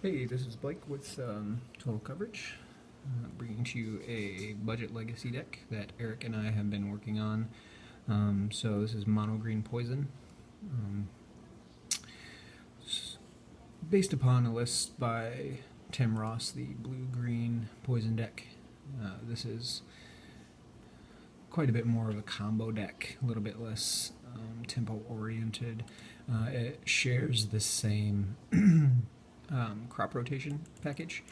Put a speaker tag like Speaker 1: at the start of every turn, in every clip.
Speaker 1: Hey, this is Blake with Total Coverage, bringing to you a budget legacy deck that Eric and I have been working on. So this is MonoGreenPoison, based upon a list by Tim Ross, the blue-green poison deck. This is quite a bit more of a combo deck, a little bit less tempo-oriented. It shares the same crop rotation package.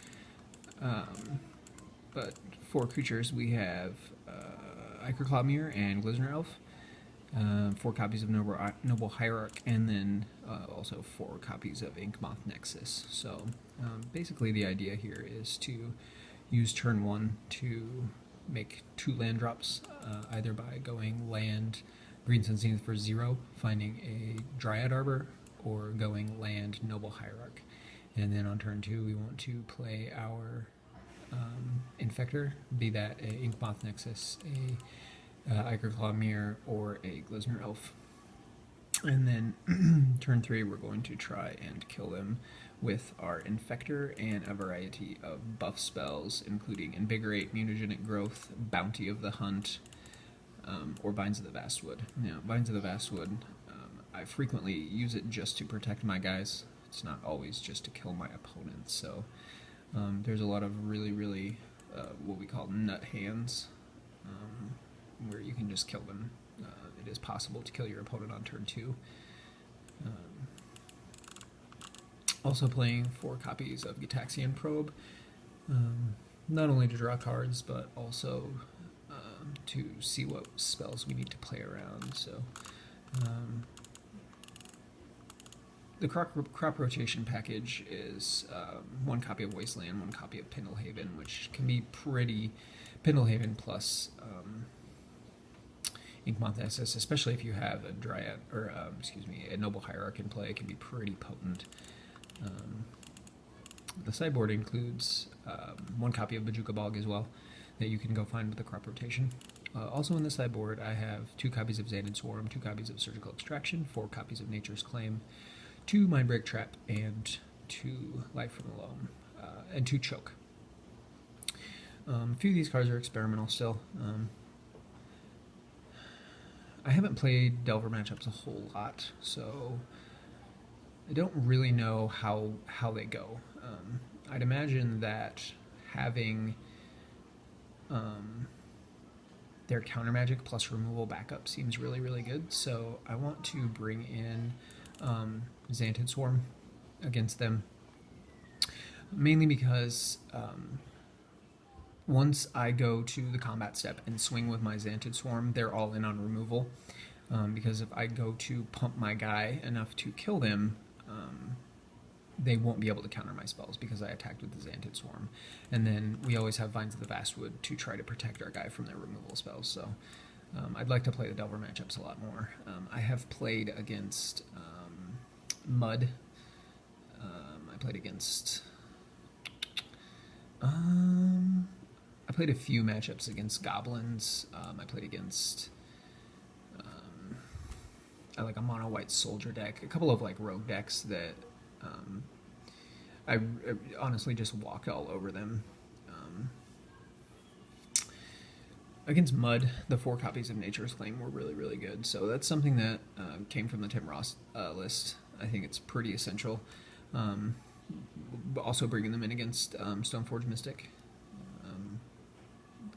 Speaker 1: But for creatures, we have Iker and Glizner Elf, 4 copies of Noble Hierarch, and then also 4 copies of Inkmoth Nexus. So basically the idea here is to use turn 1 to make 2 land drops, either by going land Green Sun Zenith for 0, finding a Dryad Arbor, or going land Noble Hierarch. And then on turn 2, we want to play our Infector, be that a Inkmoth Nexus, a Iker or a Glizner Elf. And then turn 3, we're going to try and kill them with our Infector and a variety of buff spells, including Invigorate, Mutagenic Growth, Bounty of the Hunt, or Vines of the Vastwood. Now, Vines of the Vastwood, I frequently use it just to protect my guys. It's not always just to kill my opponents. So there's a lot of really what we call nut hands, where you can just kill them. It is possible to kill your opponent on turn 2. Also playing 4 copies of Gitaxian Probe, not only to draw cards, but also to see what spells we need to play around. So the crop rotation package is 1 copy of Wasteland, 1 copy of Pendlehaven, which can be pretty. Pendlehaven plus Inkmoth Nexus, especially if you have a Dryad, or a Noble Hierarch in play, can be pretty potent. The sideboard includes 1 copy of Bajuka Bog as well, that you can go find with the crop rotation. Also in the sideboard, I have 2 copies of Xantid Swarm, 2 copies of Surgical Extraction, 4 copies of Nature's Claim, 2 Mindbreak Trap, and 2 Life from the Loam, and 2 Choke. A few of these cards are experimental still. I haven't played Delver matchups a whole lot, so I don't really know how they go. I'd imagine that having their counter magic plus removal backup seems really good, so I want to bring in Xantid Swarm against them, mainly because once I go to the combat step and swing with my Xantid Swarm, they're all in on removal, because if I go to pump my guy enough to kill them, they won't be able to counter my spells because I attacked with the Xantid Swarm. And then we always have Vines of the Vastwood to try to protect our guy from their removal spells. So I'd like to play the Delver matchups a lot more. I have played against Mud. I played against... I played a few matchups against Goblins. I played against... I like a mono-white soldier deck. A couple of like rogue decks that... I honestly just walked all over them. Against Mud, the 4 copies of Nature's Claim were really good, so that's something that came from the Tim Ross list. I think it's pretty essential. Also bringing them in against Stoneforge Mystic.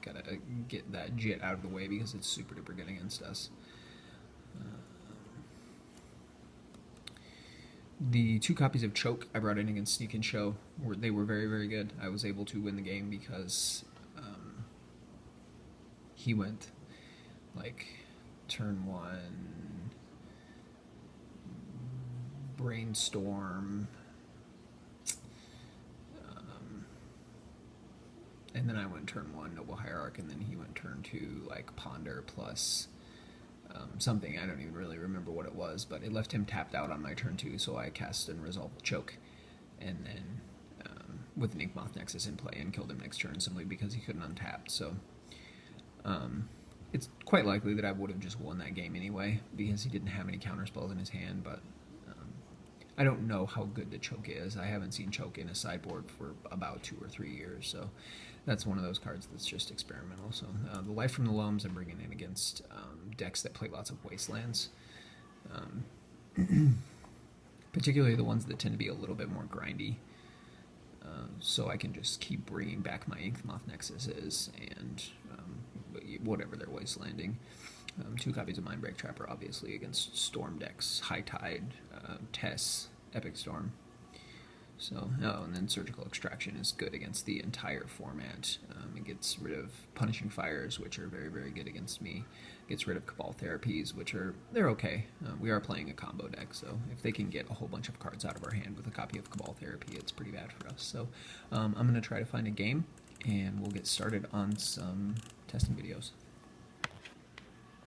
Speaker 1: Gotta get that Jit out of the way because it's super duper good against us. The 2 copies of Choke I brought in against Sneak and Show, they were very good. I was able to win the game because he went like turn 1 Brainstorm, and then I went turn 1 Noble Hierarch, and then he went turn 2 like Ponder plus something. I don't even really remember what it was, but it left him tapped out on my turn 2, so I cast and resolved Choke, and then with an Inkmoth Nexus in play, and killed him next turn simply because he couldn't untap. So it's quite likely that I would have just won that game anyway, because he didn't have any counter spells in his hand, but I don't know how good the choke is. I haven't seen choke in a sideboard for about 2 or 3 years, so that's one of those cards that's just experimental. So the Life from the Loams I'm bringing in against decks that play lots of wastelands, particularly the ones that tend to be a little bit more grindy. So I can just keep bringing back my Inkmoth Nexuses and whatever they're wastelanding. 2 copies of Mindbreak Trapper, obviously, against Storm decks, High Tide, Tess, Epic Storm. So, and then Surgical Extraction is good against the entire format. It gets rid of Punishing Fires, which are very, very good against me. Gets rid of Cabal Therapies, which they're okay. We are playing a combo deck, so if they can get a whole bunch of cards out of our hand with a copy of Cabal Therapy, it's pretty bad for us. So I'm going to try to find a game, and we'll get started on some testing videos.